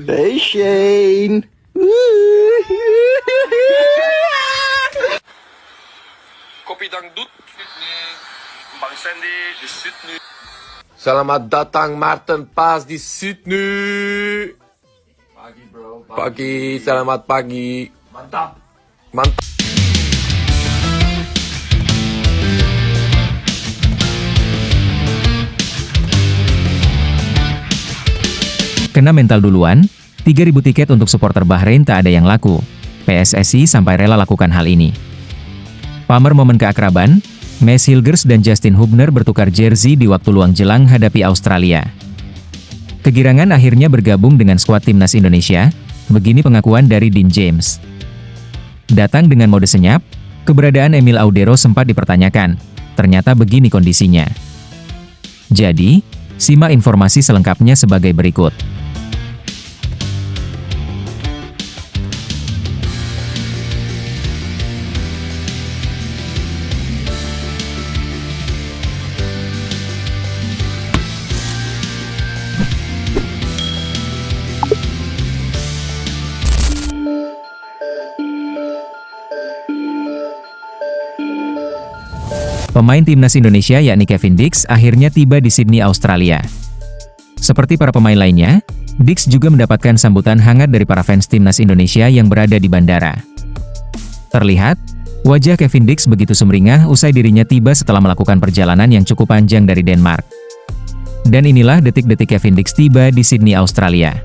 Hey Shane. Kopi dangdut. Bang Sandy di Sydney. Selamat datang Martin Pas di Sydney. Pagi bro. Pagi, selamat pagi. Mantap. Mantap. Kena mental duluan, 3.000 tiket untuk supporter Bahrain tak ada yang laku. PSSI sampai rela lakukan hal ini. Pamer momen keakraban, Maes Hilgers dan Justin Hubner bertukar jersey di waktu luang jelang hadapi Australia. Kegirangan akhirnya bergabung dengan skuad timnas Indonesia, begini pengakuan dari Dean James. Datang dengan mode senyap, keberadaan Emil Audero sempat dipertanyakan, ternyata begini kondisinya. Jadi, simak informasi selengkapnya sebagai berikut. Pemain timnas Indonesia yakni Kevin Dix akhirnya tiba di Sydney, Australia. Seperti para pemain lainnya, Dix juga mendapatkan sambutan hangat dari para fans timnas Indonesia yang berada di bandara. Terlihat, wajah Kevin Dix begitu sumringah usai dirinya tiba setelah melakukan perjalanan yang cukup panjang dari Denmark. Dan inilah detik-detik Kevin Dix tiba di Sydney, Australia.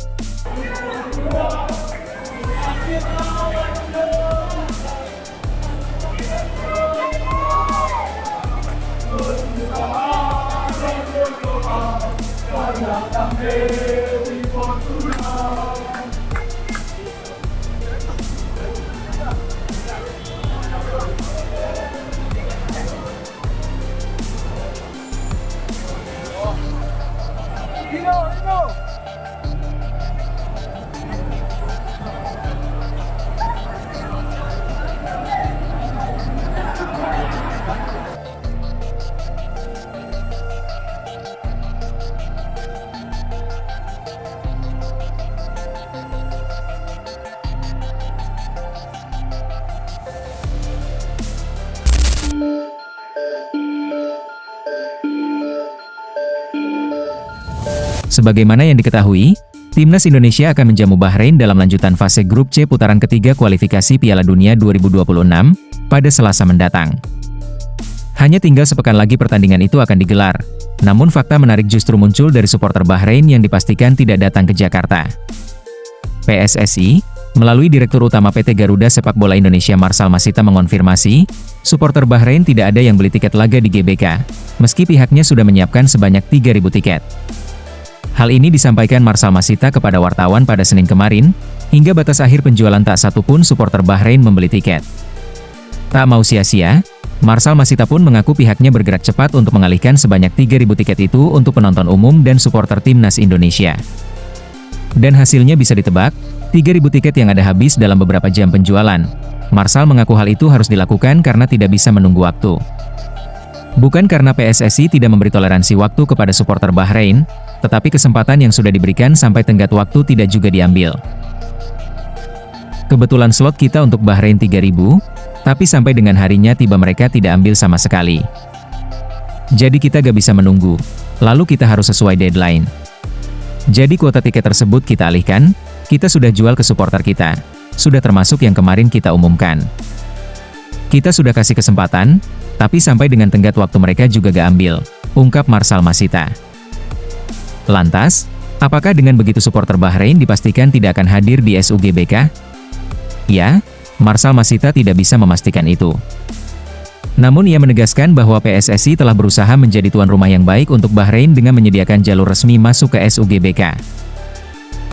Sebagaimana yang diketahui, timnas Indonesia akan menjamu Bahrain dalam lanjutan fase grup C putaran ketiga kualifikasi Piala Dunia 2026 pada Selasa mendatang. Hanya tinggal sepekan lagi pertandingan itu akan digelar, namun fakta menarik justru muncul dari supporter Bahrain yang dipastikan tidak datang ke Jakarta. PSSI, melalui Direktur Utama PT Garuda Sepak Bola Indonesia Marcel Masita mengonfirmasi, supporter Bahrain tidak ada yang beli tiket laga di GBK, meski pihaknya sudah menyiapkan sebanyak 3.000 tiket. Hal ini disampaikan Marcel Masita kepada wartawan pada Senin kemarin, hingga batas akhir penjualan tak satu pun supporter Bahrain membeli tiket. Tak mau sia-sia, Marcel Masita pun mengaku pihaknya bergerak cepat untuk mengalihkan sebanyak 3.000 tiket itu untuk penonton umum dan supporter timnas Indonesia. Dan hasilnya bisa ditebak, 3.000 tiket yang ada habis dalam beberapa jam penjualan. Marcel mengaku hal itu harus dilakukan karena tidak bisa menunggu waktu. Bukan karena PSSI tidak memberi toleransi waktu kepada supporter Bahrain, tetapi kesempatan yang sudah diberikan sampai tenggat waktu tidak juga diambil. Kebetulan slot kita untuk Bahrain 3.000, tapi sampai dengan harinya tiba mereka tidak ambil sama sekali. Jadi kita gak bisa menunggu, lalu kita harus sesuai deadline. Jadi kuota tiket tersebut kita alihkan, kita sudah jual ke supporter kita, sudah termasuk yang kemarin kita umumkan. Kita sudah kasih kesempatan, tapi sampai dengan tenggat waktu mereka juga gak ambil, ungkap Marcel Masita. Lantas, apakah dengan begitu supporter Bahrain dipastikan tidak akan hadir di SUGBK? Ya, Marcel Masita tidak bisa memastikan itu. Namun ia menegaskan bahwa PSSI telah berusaha menjadi tuan rumah yang baik untuk Bahrain dengan menyediakan jalur resmi masuk ke SUGBK.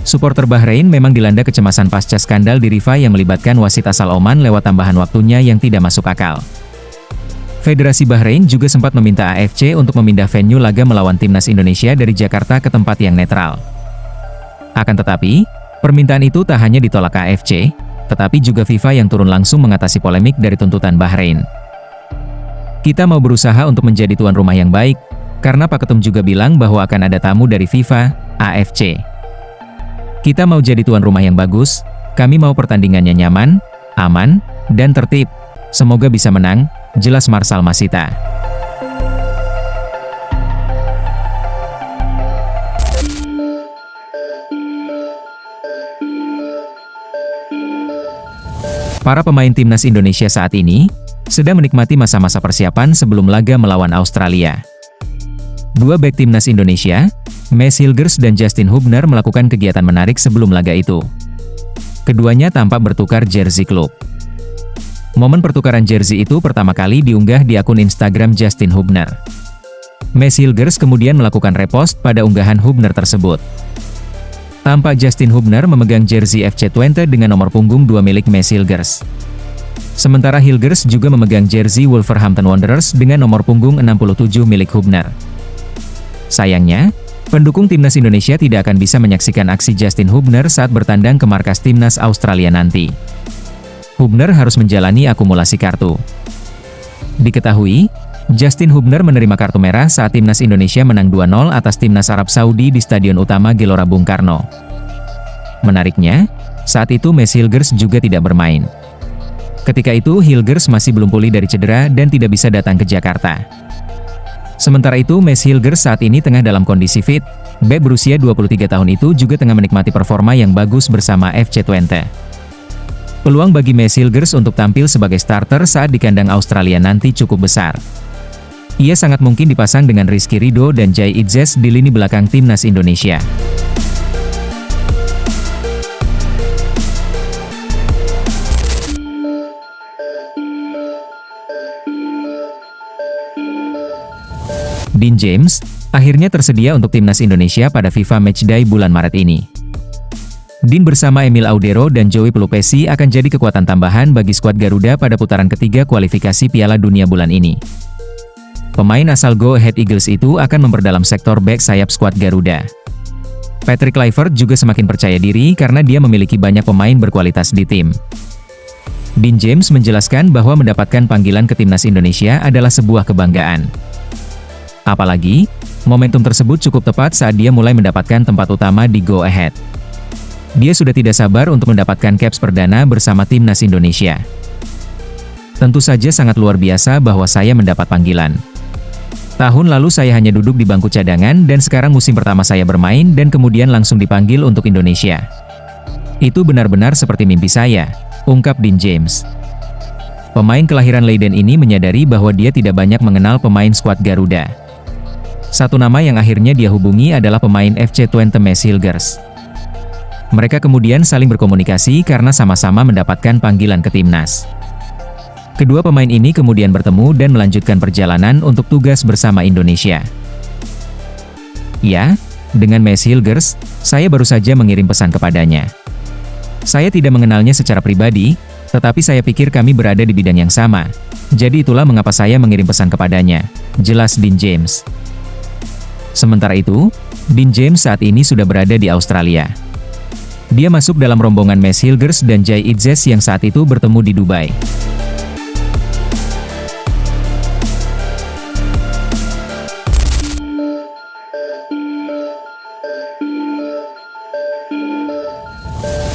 Supporter Bahrain memang dilanda kecemasan pasca skandal di Rifa yang melibatkan wasit asal Oman lewat tambahan waktunya yang tidak masuk akal. Federasi Bahrain juga sempat meminta AFC untuk memindah venue laga melawan timnas Indonesia dari Jakarta ke tempat yang netral. Akan tetapi, permintaan itu tak hanya ditolak AFC, tetapi juga FIFA yang turun langsung mengatasi polemik dari tuntutan Bahrain. Kita mau berusaha untuk menjadi tuan rumah yang baik, karena Pak Ketum juga bilang bahwa akan ada tamu dari FIFA, AFC. Kita mau jadi tuan rumah yang bagus, kami mau pertandingannya nyaman, aman, dan tertib. Semoga bisa menang, jelas Marcel Masita. Para pemain timnas Indonesia saat ini sedang menikmati masa-masa persiapan sebelum laga melawan Australia. Dua bek timnas Indonesia, Mads Hilgers dan Justin Hubner melakukan kegiatan menarik sebelum laga itu. Keduanya tampak bertukar jersey klub. Momen pertukaran jersey itu pertama kali diunggah di akun Instagram Justin Hubner. Mads Hilgers kemudian melakukan repost pada unggahan Hubner tersebut. Tampak Justin Hubner memegang jersey FC Twente dengan nomor punggung 2 milik Mads Hilgers. Sementara Hilgers juga memegang jersey Wolverhampton Wanderers dengan nomor punggung 67 milik Hubner. Sayangnya, pendukung timnas Indonesia tidak akan bisa menyaksikan aksi Justin Hubner saat bertandang ke markas timnas Australia nanti. Hubner harus menjalani akumulasi kartu. Diketahui, Justin Hubner menerima kartu merah saat timnas Indonesia menang 2-0 atas timnas Arab Saudi di Stadion Utama Gelora Bung Karno. Menariknya, saat itu Mads Hilgers juga tidak bermain. Ketika itu Hilgers masih belum pulih dari cedera dan tidak bisa datang ke Jakarta. Sementara itu Mads Hilgers saat ini tengah dalam kondisi fit. Bek berusia 23 tahun itu juga tengah menikmati performa yang bagus bersama FC Twente. Peluang bagi Mads Hilgers untuk tampil sebagai starter saat di kandang Australia nanti cukup besar. Ia sangat mungkin dipasang dengan Rizky Ridho dan Jai Itzes di lini belakang timnas Indonesia. Dean James akhirnya tersedia untuk timnas Indonesia pada FIFA Matchday bulan Maret ini. Dean bersama Emil Audero dan Joey Pelupesi akan jadi kekuatan tambahan bagi skuad Garuda pada putaran ketiga kualifikasi Piala Dunia bulan ini. Pemain asal Go Ahead Eagles itu akan memperdalam sektor bek sayap skuad Garuda. Patrick Kluivert juga semakin percaya diri karena dia memiliki banyak pemain berkualitas di tim. Dean James menjelaskan bahwa mendapatkan panggilan ke timnas Indonesia adalah sebuah kebanggaan. Apalagi, momentum tersebut cukup tepat saat dia mulai mendapatkan tempat utama di Go Ahead. Dia sudah tidak sabar untuk mendapatkan caps perdana bersama timnas Indonesia. Tentu saja sangat luar biasa bahwa saya mendapat panggilan. Tahun lalu saya hanya duduk di bangku cadangan dan sekarang musim pertama saya bermain dan kemudian langsung dipanggil untuk Indonesia. Itu benar-benar seperti mimpi saya, ungkap Dean James. Pemain kelahiran Leiden ini menyadari bahwa dia tidak banyak mengenal pemain skuad Garuda. Satu nama yang akhirnya dia hubungi adalah pemain FC Twente Mads Hilgers. Mereka kemudian saling berkomunikasi karena sama-sama mendapatkan panggilan ke timnas. Kedua pemain ini kemudian bertemu dan melanjutkan perjalanan untuk tugas bersama Indonesia. Ya, dengan Mads Hilgers, saya baru saja mengirim pesan kepadanya. Saya tidak mengenalnya secara pribadi, tetapi saya pikir kami berada di bidang yang sama. Jadi itulah mengapa saya mengirim pesan kepadanya, jelas Dean James. Sementara itu, Dean James saat ini sudah berada di Australia. Dia masuk dalam rombongan Mads Hilgers dan Jai Itzes yang saat itu bertemu di Dubai.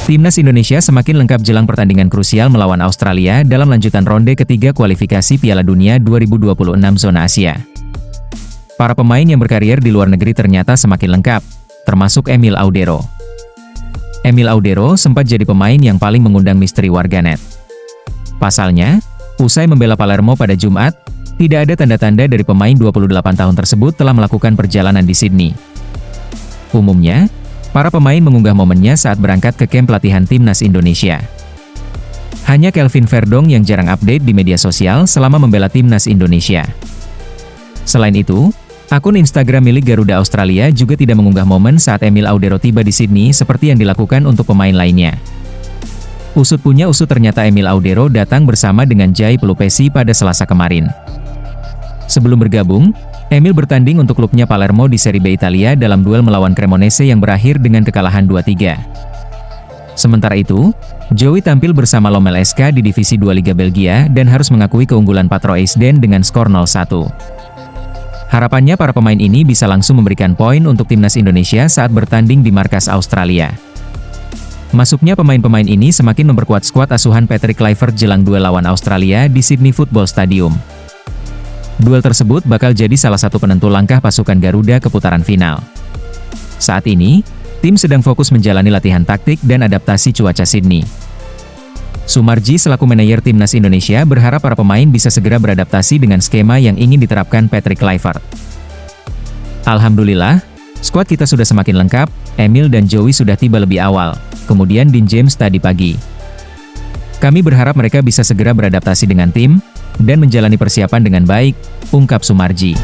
Timnas Indonesia semakin lengkap jelang pertandingan krusial melawan Australia dalam lanjutan ronde ketiga kualifikasi Piala Dunia 2026 zona Asia. Para pemain yang berkarier di luar negeri ternyata semakin lengkap, termasuk Emil Audero. Emil Audero sempat jadi pemain yang paling mengundang misteri warganet. Pasalnya, usai membela Palermo pada Jumat, tidak ada tanda-tanda dari pemain 28 tahun tersebut telah melakukan perjalanan di Sydney. Umumnya, para pemain mengunggah momennya saat berangkat ke kamp latihan timnas Indonesia. Hanya Kelvin Verdong yang jarang update di media sosial selama membela timnas Indonesia. Selain itu, akun Instagram milik Garuda Australia juga tidak mengunggah momen saat Emil Audero tiba di Sydney seperti yang dilakukan untuk pemain lainnya. Usut punya usut ternyata Emil Audero datang bersama dengan Jai Pelupesi pada Selasa kemarin. Sebelum bergabung, Emil bertanding untuk klubnya Palermo di Serie B Italia dalam duel melawan Cremonese yang berakhir dengan kekalahan 2-3. Sementara itu, Joey tampil bersama Lommel SK di Divisi 2 Liga Belgia dan harus mengakui keunggulan Patro Eisden dengan skor 0-1. Harapannya para pemain ini bisa langsung memberikan poin untuk timnas Indonesia saat bertanding di markas Australia. Masuknya pemain-pemain ini semakin memperkuat skuad asuhan Patrick Kluivert jelang duel lawan Australia di Sydney Football Stadium. Duel tersebut bakal jadi salah satu penentu langkah pasukan Garuda ke putaran final. Saat ini, tim sedang fokus menjalani latihan taktik dan adaptasi cuaca Sydney. Soemarji selaku manajer timnas Indonesia berharap para pemain bisa segera beradaptasi dengan skema yang ingin diterapkan Patrick Kluivert. Alhamdulillah, skuad kita sudah semakin lengkap, Emil dan Joey sudah tiba lebih awal, kemudian Dean James tadi pagi. Kami berharap mereka bisa segera beradaptasi dengan tim, dan menjalani persiapan dengan baik, ungkap Soemarji.